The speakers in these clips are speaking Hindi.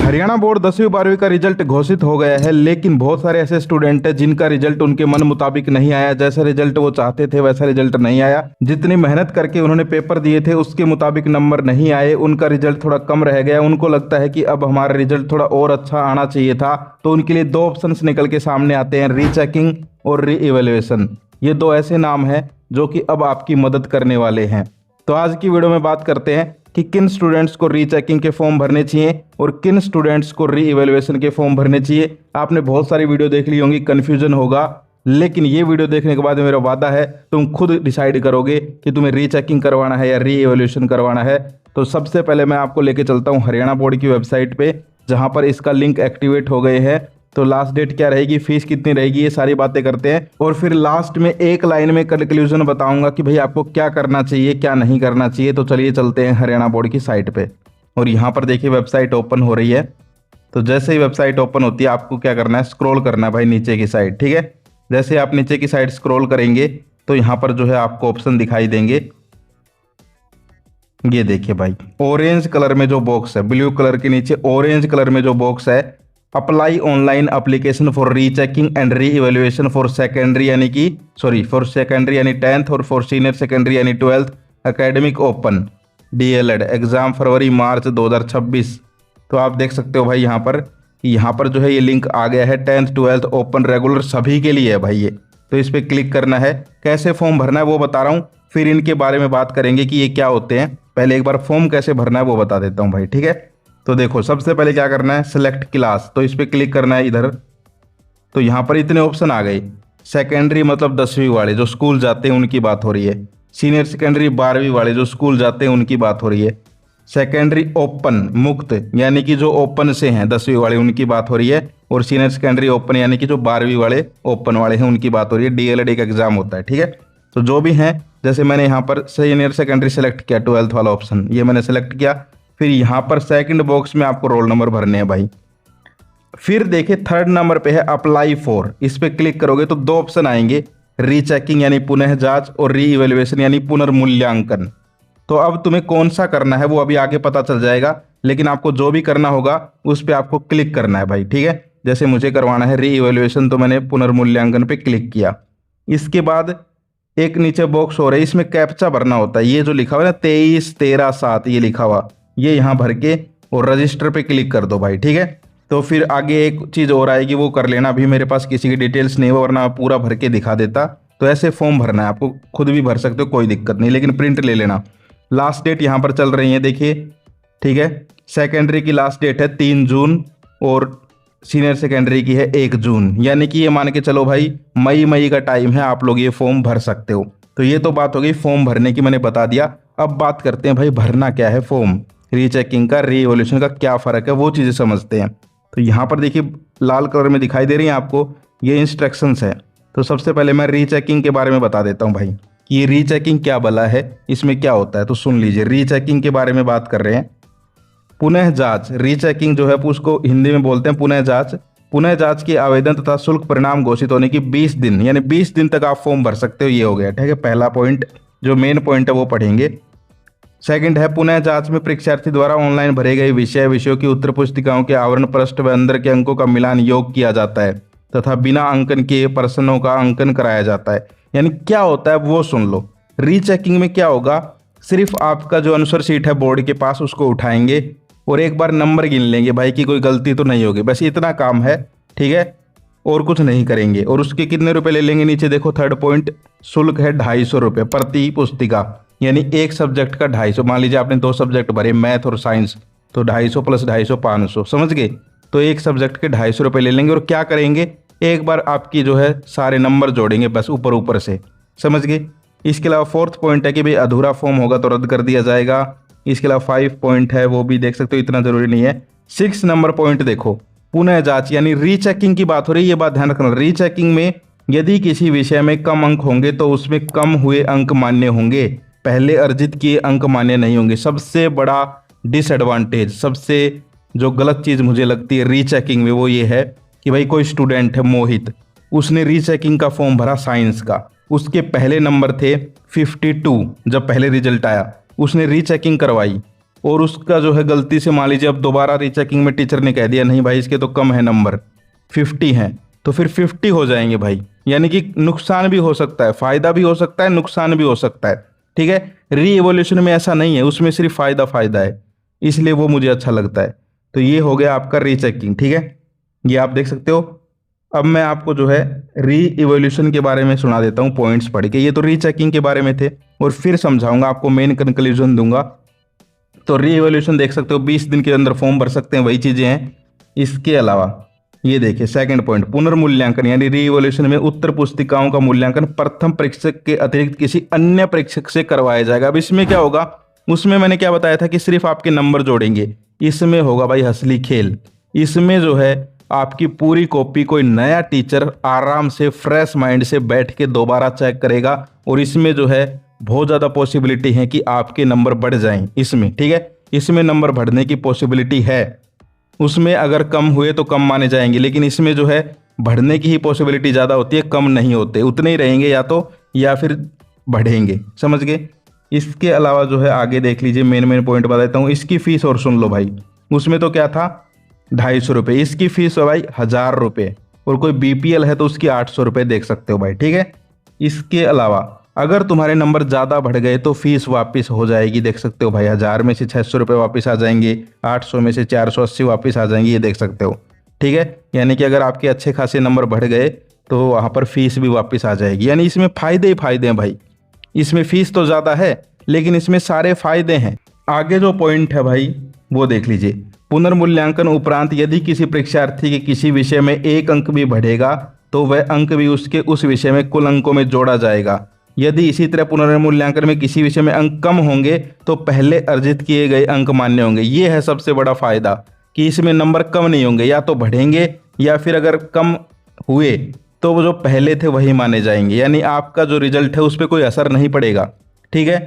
हरियाणा बोर्ड 10वीं 12वीं का रिजल्ट घोषित हो गया है, लेकिन बहुत सारे ऐसे स्टूडेंट हैं जिनका रिजल्ट उनके मन मुताबिक नहीं आया। जैसा रिजल्ट वो चाहते थे वैसा रिजल्ट नहीं आया। जितनी मेहनत करके उन्होंने पेपर दिए थे उसके मुताबिक नंबर नहीं आए, उनका रिजल्ट थोड़ा कम रह गया। उनको लगता है कि अब हमारा रिजल्ट थोड़ा और अच्छा आना चाहिए था, तो उनके लिए दो ऑप्शंस निकल के सामने आते हैं, रीचेकिंग और री इवेल्युएशन। ये दो ऐसे नाम हैं जो कि अब आपकी मदद करने वाले हैं। तो आज की वीडियो में बात करते हैं कि किन स्टूडेंट्स को रीचेकिंग के फॉर्म भरने चाहिए और किन स्टूडेंट्स को री इवेल्युएशन के फॉर्म भरने चाहिए। आपने बहुत सारी वीडियो देख ली होंगी, कन्फ्यूजन होगा, लेकिन ये वीडियो देखने के बाद मेरा वादा है तुम खुद डिसाइड करोगे कि तुम्हें रीचेकिंग करवाना है या री इवेल्युएशन करवाना है। तो सबसे पहले मैं आपको लेके चलता हूँ हरियाणा बोर्ड की वेबसाइट पे, जहाँ पर इसका लिंक एक्टिवेट हो गए हैं। तो लास्ट डेट क्या रहेगी, फीस कितनी रहेगी, ये सारी बातें करते हैं और फिर लास्ट में एक लाइन में कंक्लूजन बताऊंगा कि भाई आपको क्या करना चाहिए क्या नहीं करना चाहिए। तो चलिए चलते हैं हरियाणा बोर्ड की साइट पे और यहाँ पर देखिए वेबसाइट ओपन हो रही है। तो जैसे ही वेबसाइट ओपन होती है आपको क्या करना है, स्क्रॉल करना है भाई नीचे की साइड। ठीक है, जैसे आप नीचे की साइड स्क्रॉल करेंगे तो यहाँ पर जो है आपको ऑप्शन दिखाई देंगे। ये देखिए भाई, ऑरेंज कलर में जो बॉक्स है, ब्लू कलर के नीचे ऑरेंज कलर में जो बॉक्स है, apply online application for rechecking and reevaluation for secondary for secondary यानी 10th और फॉर सीनियर सेकेंडरी यानी 12th academic open DElEd exam फरवरी मार्च 2026। तो आप देख सकते हो भाई यहाँ पर जो है ये लिंक आ गया है। 10th 12th ओपन रेगुलर सभी के लिए है भाई ये। तो इस पर क्लिक करना है। कैसे फॉर्म भरना है वो बता रहा हूँ, फिर इनके बारे में बात करेंगे कि ये क्या होते हैं। पहले एक बार फॉर्म कैसे भरना है वो बता देता हूँ भाई। ठीक है, तो देखो सबसे पहले क्या करना है, सिलेक्ट क्लास, तो इस पर क्लिक करना है इधर। तो यहाँ पर इतने ऑप्शन आ गए। सेकेंडरी मतलब 10वीं वाले जो स्कूल जाते हैं उनकी बात हो रही है। सीनियर सेकेंडरी 12वीं वाले जो स्कूल जाते हैं उनकी बात हो रही है। सेकेंडरी ओपन मुक्त यानी कि जो ओपन से हैं 10वीं वाले उनकी बात हो रही है। और सीनियर सेकेंडरी ओपन यानी कि जो 12वीं वाले ओपन वाले हैं उनकी बात हो रही है। डीएलएड एक एग्जाम होता है। ठीक है, तो जो भी हैं, जैसे मैंने यहाँ पर सीनियर सेकेंडरी सेलेक्ट किया, 12th वाला ऑप्शन ये मैंने सेलेक्ट किया। फिर यहाँ पर सेकंड बॉक्स में आपको रोल नंबर भरने हैं भाई। फिर देखिए थर्ड नंबर पे है अप्लाई फॉर, इस पे क्लिक करोगे तो दो ऑप्शन आएंगे, रीचेकिंग यानी पुनः जांच और री इवेल्युएशन यानी पुनर्मूल्यांकन। तो अब तुम्हें कौन सा करना है वो अभी आगे पता चल जाएगा, लेकिन आपको जो भी करना होगा उस पर आपको क्लिक करना है भाई। ठीक है, जैसे मुझे करवाना है री इवेल्युएशन तो मैंने पुनर्मूल्यांकन पे क्लिक किया। इसके बाद एक नीचे बॉक्स हो रहा है, इसमें कैप्चा भरना होता है। ये जो लिखा हुआ है ना 23 13 7 ये लिखा हुआ, ये यहाँ भर के और रजिस्टर पे क्लिक कर दो भाई। ठीक है, तो फिर आगे एक चीज़ और आएगी वो कर लेना। अभी मेरे पास किसी की डिटेल्स नहीं है, वरना पूरा भर के दिखा देता। तो ऐसे फॉर्म भरना है, आपको खुद भी भर सकते हो कोई दिक्कत नहीं, लेकिन प्रिंट ले लेना। लास्ट डेट यहाँ पर चल रही है देखिए। ठीक है, सेकेंडरी की लास्ट डेट है 3 जून और सीनियर सेकेंडरी की है 1 जून, यानी कि ये मान के चलो भाई मई का टाइम है, आप लोग ये फॉर्म भर सकते हो। तो ये तो बात हो गई फॉर्म भरने की, मैंने बता दिया। अब बात करते हैं भाई भरना क्या है फॉर्म, रीचेकिंग का री इवोल्यूशन का क्या फ़र्क है वो चीज़ें समझते हैं। तो यहाँ पर देखिए लाल कलर में दिखाई दे रही हैं आपको, ये इंस्ट्रक्शंस है। तो सबसे पहले मैं रीचेकिंग के बारे में बता देता हूँ भाई कि ये रीचेकिंग क्या भला है, इसमें क्या होता है। तो सुन लीजिए, रीचेकिंग के बारे में बात कर रहे हैं। पुनः जांच, रीचेकिंग जो है उसको हिंदी में बोलते हैं पुनः जांच। पुनः जांच के आवेदन तथा शुल्क परिणाम घोषित होने की 20 दिन यानी 20 दिन तक आप फॉर्म भर सकते हो, ये हो गया। ठीक है, पहला पॉइंट जो मेन पॉइंट है वो पढ़ेंगे। सेकंड है पुनः जांच में परीक्षार्थी द्वारा ऑनलाइन भरे गए विषयों की उत्तर पुस्तिकाओं के आवरण पृष्ठ व अंदर के अंकों का मिलान योग किया जाता है तथा बिना अंकन के प्रश्नों का अंकन कराया जाता है। यानी क्या होता है वो सुन लो। रीचेकिंग में क्या होगा, सिर्फ आपका जो आंसर शीट है बोर्ड के पास उसको उठाएंगे और एक बार नंबर गिन लेंगे भाई कि कोई गलती तो नहीं होगी, बस इतना काम है। ठीक है, और कुछ नहीं करेंगे। और उसके कितने रुपए ले लेंगे, नीचे देखो थर्ड पॉइंट, शुल्क है 250 रुपये प्रति पुस्तिका, यानी एक सब्जेक्ट का 250। मान लीजिए आपने 2 सब्जेक्ट भरे, मैथ और साइंस, तो 250 + 250 500, समझ गए। तो एक सब्जेक्ट के 250 रुपये ले लेंगे और क्या करेंगे, एक बार आपकी जो है सारे नंबर जोड़ेंगे बस ऊपर से, समझ गए। इसके अलावा फोर्थ पॉइंट है कि भाई अधूरा फॉर्म होगा तो रद्द कर दिया जाएगा। इसके अलावा 5 पॉइंट है वो भी देख सकते हो, इतना जरूरी नहीं है। 6 नंबर पॉइंट देखो, पुनः जांच यानी रीचेकिंग की बात हो रही है, ये बात ध्यान रखना। रीचेकिंग में यदि किसी विषय में कम अंक होंगे तो उसमें कम हुए अंक मान्य होंगे, पहले अर्जित किए अंक मान्य नहीं होंगे। सबसे बड़ा डिसएडवांटेज, सबसे जो गलत चीज़ मुझे लगती है रीचेकिंग में वो ये है कि भाई कोई स्टूडेंट है मोहित, उसने रीचेकिंग का फॉर्म भरा साइंस का, उसके पहले नंबर थे 52 जब पहले रिजल्ट आया, उसने रीचेकिंग करवाई और उसका जो है गलती से मान लीजिए अब दोबारा रीचेकिंग में टीचर ने कह दिया नहीं भाई इसके तो कम है नंबर, 50 हैं, तो फिर 50 हो जाएंगे भाई। यानी कि नुकसान भी हो सकता है, फायदा भी हो सकता है, नुकसान भी हो सकता है। ठीक है, री इवोल्यूशन में ऐसा नहीं है, उसमें सिर्फ फायदा फायदा है, इसलिए वो मुझे अच्छा लगता है। तो ये हो गया आपका रीचेकिंग। ठीक है, ये आप देख सकते हो। अब मैं आपको जो है री इवोल्यूशन के बारे में सुना देता हूँ पॉइंट्स पढ़ के। ये तो रीचेकिंग के बारे में थे, और फिर समझाऊंगा आपको, मेन कंक्लूजन दूंगा। तो री इवोल्यूशन देख सकते हो, 20 दिन के अंदर फॉर्म भर सकते हैं, वही चीजें हैं। इसके अलावा ये देखिए सेकंड पॉइंट, पुनर्मूल्यांकन, यानी री इवोल्यूशन में उत्तर पुस्तिकाओं का मूल्यांकन प्रथम परीक्षक के अतिरिक्त किसी अन्य परीक्षक से करवाया जाएगा। अब इसमें क्या होगा, उसमें मैंने क्या बताया था कि सिर्फ आपके नंबर जोड़ेंगे, इसमें होगा भाई असली खेल। इसमें जो है आपकी पूरी कॉपी कोई नया टीचर आराम से फ्रेश माइंड से बैठ के दोबारा चेक करेगा, और इसमें जो है बहुत ज़्यादा पॉसिबिलिटी है कि आपके नंबर बढ़ जाएं इसमें। ठीक है, इसमें नंबर बढ़ने की पॉसिबिलिटी है, उसमें अगर कम हुए तो कम माने जाएंगे, लेकिन इसमें जो है बढ़ने की ही पॉसिबिलिटी ज़्यादा होती है, कम नहीं होते, उतने ही रहेंगे या तो, या फिर बढ़ेंगे। समझ गए। इसके अलावा जो है आगे देख लीजिए, मेन पॉइंट बता देता हूँ। इसकी फीस और सुन लो भाई, उसमें तो क्या था 250 रुपये, इसकी फीस है भाई 1000 रुपये, और कोई बीपीएल है तो उसकी 800 रुपये देख सकते हो भाई। ठीक है, इसके अलावा अगर तुम्हारे नंबर ज़्यादा बढ़ गए तो फीस वापस हो जाएगी, देख सकते हो भाई। 1000 में से 600 रुपये वापस आ जाएंगे, 800 में से 480 वापस आ जाएंगे, ये देख सकते हो। ठीक है, यानी कि अगर आपके अच्छे खासे नंबर बढ़ गए तो वहाँ पर फीस भी वापस आ जाएगी। यानी इसमें फ़ायदे ही फ़ायदे हैं भाई, इसमें फीस तो ज़्यादा है लेकिन इसमें सारे फायदे हैं। आगे जो पॉइंट है भाई वो देख लीजिए, पुनर्मूल्यांकन उपरांत यदि किसी परीक्षार्थी के किसी विषय में 1 अंक भी बढ़ेगा तो वह अंक भी उसके उस विषय में कुल अंकों में जोड़ा जाएगा। यदि इसी तरह पुनर्मूल्यांकन में किसी विषय में अंक कम होंगे तो पहले अर्जित किए गए अंक मान्य होंगे। ये है सबसे बड़ा फायदा कि इसमें नंबर कम नहीं होंगे, या तो बढ़ेंगे या फिर अगर कम हुए तो वो जो पहले थे वही माने जाएंगे, यानी आपका जो रिजल्ट है उस पर कोई असर नहीं पड़ेगा। ठीक है,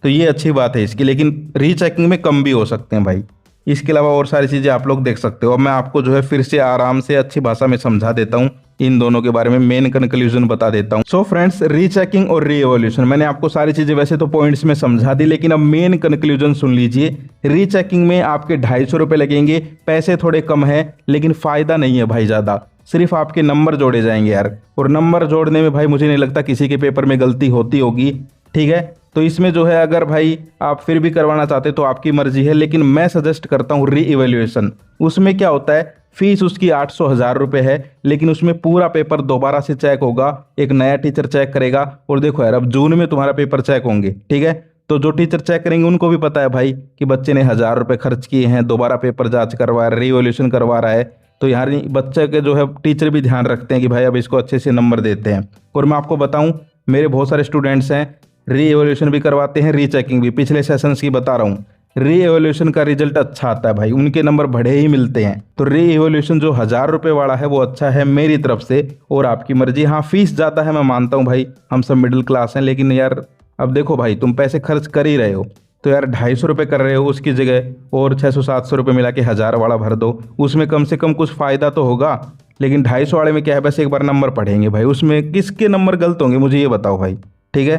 तो ये अच्छी बात है इसकी, लेकिन रीचेकिंग में कम भी हो सकते हैं भाई। इसके अलावा और सारी चीज़ें आप लोग देख सकते हो। अब मैं आपको जो है फिर से आराम से अच्छी भाषा में समझा देता हूँ, इन दोनों के बारे में मेन कंक्लूजन बता देता हूँ। सो फ्रेंड्स, रीचेकिंग और री इवोल्यूशन मैंने आपको सारी चीज़ें वैसे तो पॉइंट्स में समझा दी, लेकिन अब मेन कंक्लूजन सुन लीजिए। रीचेकिंग में आपके 250 रुपये लगेंगे, पैसे थोड़े कम है लेकिन फ़ायदा नहीं है भाई ज़्यादा, सिर्फ आपके नंबर जोड़े जाएंगे यार। और नंबर जोड़ने में भाई मुझे नहीं लगता किसी के पेपर में गलती होती होगी। ठीक है, तो इसमें जो है अगर भाई आप फिर भी करवाना चाहते तो आपकी मर्जी है, लेकिन मैं सजेस्ट करता हूँ री इवैल्यूएशन। उसमें क्या होता है, फीस उसकी 800 1000 रुपये है, लेकिन उसमें पूरा पेपर दोबारा से चेक होगा, एक नया टीचर चेक करेगा। और देखो यार, अब जून में तुम्हारा पेपर चेक होंगे। ठीक है, तो जो टीचर चेक करेंगे उनको भी पता है भाई कि बच्चे ने 1000 रुपये खर्च किए हैं, दोबारा पेपर जांच करवा रहा है, री इवैल्यूएशन करवा रहा है, तो यार बच्चे के जो है टीचर भी ध्यान रखते हैं कि भाई अब इसको अच्छे से नंबर देते हैं। और मैं आपको बताऊं, मेरे बहुत सारे स्टूडेंट्स हैं री इवैल्यूएशन भी करवाते हैं, रीचेकिंग भी। पिछले सेशंस की बता रहा हूँ, री इवैल्यूएशन का रिजल्ट अच्छा आता है भाई, उनके नंबर बढ़े ही मिलते हैं। तो री इवैल्यूएशन जो 1000 रुपये वाला है वो अच्छा है मेरी तरफ से, और आपकी मर्जी। हाँ, फीस ज़्यादा है, मैं मानता हूँ भाई, हम सब मिडिल क्लास हैं, लेकिन यार अब देखो भाई, तुम पैसे खर्च कर ही रहे हो तो यार 250 रुपये कर रहे हो, उसकी जगह और 600-700 रुपये मिला के 1000 वाला भर दो, उसमें कम से कम कुछ फ़ायदा तो होगा। लेकिन 250 वाले में क्या है, बस एक बार नंबर पढ़ेंगे भाई, उसमें किसके नंबर गलत होंगे मुझे ये बताओ भाई। ठीक है,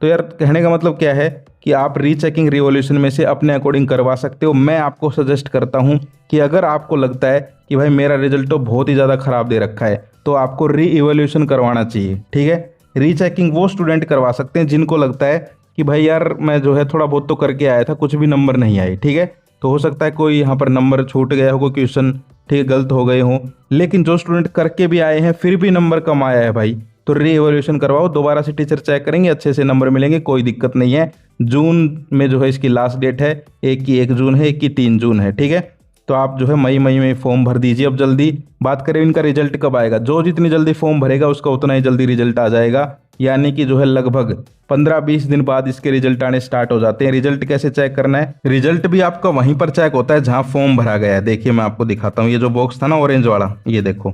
तो यार कहने का मतलब क्या है कि आप रीचेकिंग रिवॉल्यूशन में से अपने अकॉर्डिंग करवा सकते हो। मैं आपको सजेस्ट करता हूं कि अगर आपको लगता है कि भाई मेरा रिजल्ट तो बहुत ही ज़्यादा ख़राब दे रखा है तो आपको री इवैल्यूएशन करवाना चाहिए। ठीक है, रीचेकिंग वो स्टूडेंट करवा सकते हैं जिनको लगता है कि भाई यार मैं जो है थोड़ा बहुत तो करके आया था, कुछ भी नंबर नहीं आए। ठीक है, तो हो सकता है कोई यहाँ पर नंबर छूट गया हो, कोई क्वेश्चन ठीक है गलत हो गए हों, लेकिन जो स्टूडेंट करके भी आए हैं फिर भी नंबर कम आया है भाई, तो री इवैल्यूएशन करवाओ, दोबारा से टीचर चेक करेंगे, अच्छे से नंबर मिलेंगे, कोई दिक्कत नहीं है। जून में जो है इसकी लास्ट डेट है, एक की 1 जून है, एक की 3 जून है। ठीक है, तो आप जो है मई में फॉर्म भर दीजिए। अब जल्दी बात करें इनका रिजल्ट कब आएगा, जो जितनी जल्दी फॉर्म भरेगा उसका उतना ही जल्दी रिजल्ट आ जाएगा, यानी कि जो है लगभग 15-20 दिन बाद इसके रिजल्ट आने स्टार्ट हो जाते हैं। रिजल्ट कैसे चेक करना है, रिजल्ट भी आपका वहीं पर चेक होता है जहां फॉर्म भरा गया है। देखिए मैं आपको दिखाता हूँ, ये जो बॉक्स था ना ऑरेंज वाला, ये देखो,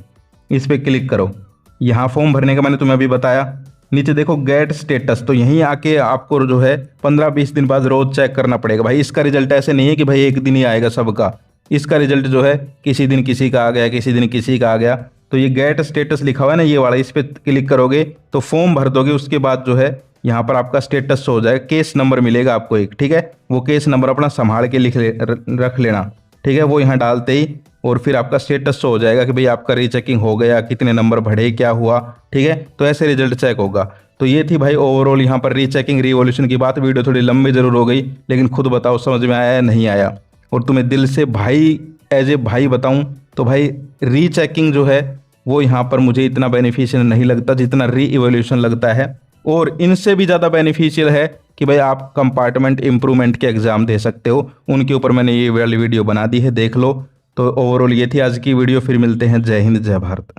इस पर क्लिक करो, यहाँ फॉर्म भरने का मैंने तुम्हें अभी बताया। नीचे देखो गेट स्टेटस, तो यहीं आके आपको जो है 15-20 दिन बाद रोज चेक करना पड़ेगा भाई। इसका रिजल्ट ऐसे नहीं है कि भाई एक दिन ही आएगा सबका, इसका रिजल्ट जो है किसी दिन किसी का आ गया, किसी दिन किसी का आ गया। तो ये गेट स्टेटस लिखा हुआ है ना, ये वाला, इस पर क्लिक करोगे तो फॉर्म भर दोगे, उसके बाद जो है यहाँ पर आपका स्टेटस शो हो जाएगा, केस नंबर मिलेगा आपको एक, ठीक है। वो केस नंबर अपना संभाल के रख लेना, ठीक है। वो यहाँ डालते ही और फिर आपका स्टेटस शो हो जाएगा कि भाई आपका रीचेकिंग हो गया, कितने नंबर बढ़े, क्या हुआ, ठीक है। तो ऐसे रिजल्ट चेक होगा। तो ये थी भाई ओवरऑल यहाँ पर रीचेकिंग रिवॉल्यूशन की बात। वीडियो थोड़ी लंबी जरूर हो गई, लेकिन खुद बताओ समझ में आया या नहीं आया। और तुम्हें दिल से भाई एज ए भाई बताऊं तो भाई रीचेकिंग जो है वो यहाँ पर मुझे इतना बेनिफिशियल नहीं लगता जितना री इवोल्यूशन लगता है। और इनसे भी ज़्यादा बेनिफिशियल है कि भाई आप कंपार्टमेंट इम्प्रूवमेंट के एग्जाम दे सकते हो, उनके ऊपर मैंने ये वाली वीडियो बना दी है, देख लो। तो ओवरऑल ये थी आज की वीडियो। फिर मिलते हैं। जय हिंद, जय भारत।